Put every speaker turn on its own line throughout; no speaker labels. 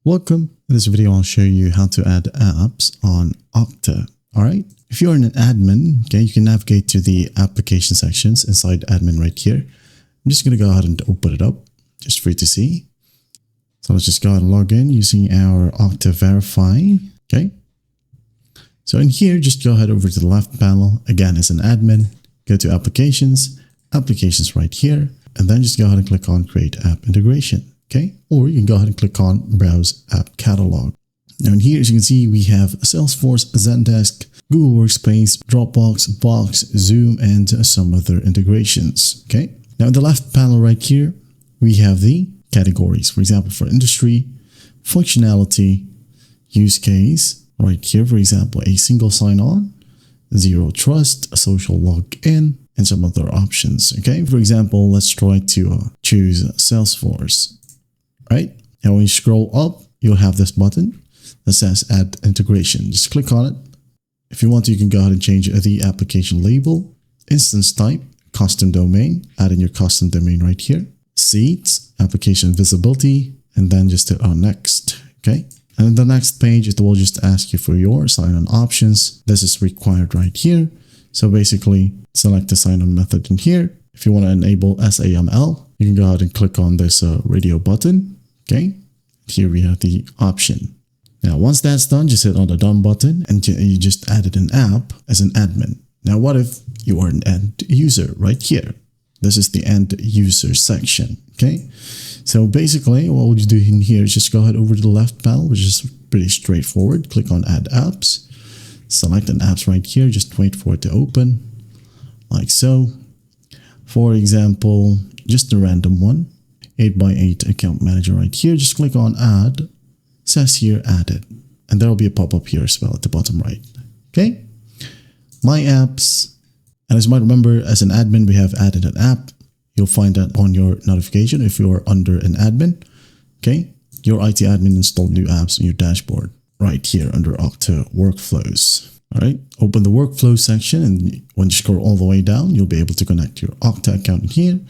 Welcome. In this video, I'll show you how to add apps on Okta. All right. If you're an admin, okay, you can navigate to the application sections inside admin right here. I'm just going to go ahead and open it up just for you to see. So let's just go ahead and log in using our Okta Verify. Okay. So in here, just go ahead over to the left panel. Again, as an admin, go to applications right here, and then just go ahead and click on create app integration. Okay, or you can go ahead and click on Browse App Catalog. Now in here, as you can see, we have Salesforce, Zendesk, Google Workspace, Dropbox, Box, Zoom, and some other integrations. Okay, now in the left panel right here, we have the categories. For example, for industry, functionality, use case. Right here, for example, a single sign-on, zero trust, a social login, and some other options. Okay, for example, let's try to choose Salesforce. Right now, when you scroll up, you'll have this button that says Add Integration. Just click on it. If you want to, you can go ahead and change the application label, instance type, custom domain. Add in your custom domain right here, seats, application visibility, and then just hit on Next. Okay. And the next page, it will just ask you for your sign-on options. This is required right here. So basically, select the sign-on method in here. If you want to enable SAML, you can go ahead and click on this radio button. Okay, here we have the option. Now, once that's done, just hit on the done button and you just added an app as an admin. Now, what if you are an end user right here? This is the end user section. Okay, so basically what would you do in here is just go ahead over to the left panel, which is pretty straightforward. Click on add apps, select an apps right here. Just wait for it to open like so. For example, just a random one, 8x8 account manager right here. Just click on add, it says here added, and there will be a pop-up here as well at the bottom right. Okay, my apps. And as you might remember, as an admin, we have added an app. You'll find that on your notification if you're under an admin. Okay, your IT admin installed new apps on your dashboard right here under Okta Workflows. All right, open the workflow section, and when you scroll all the way down, you'll be able to connect your Okta account in here,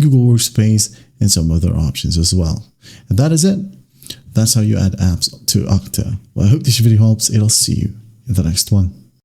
Google Workspace, and some other options as well. And that is it. That's how you add apps to Okta. Well, I hope this video helps, and I'll see you in the next one.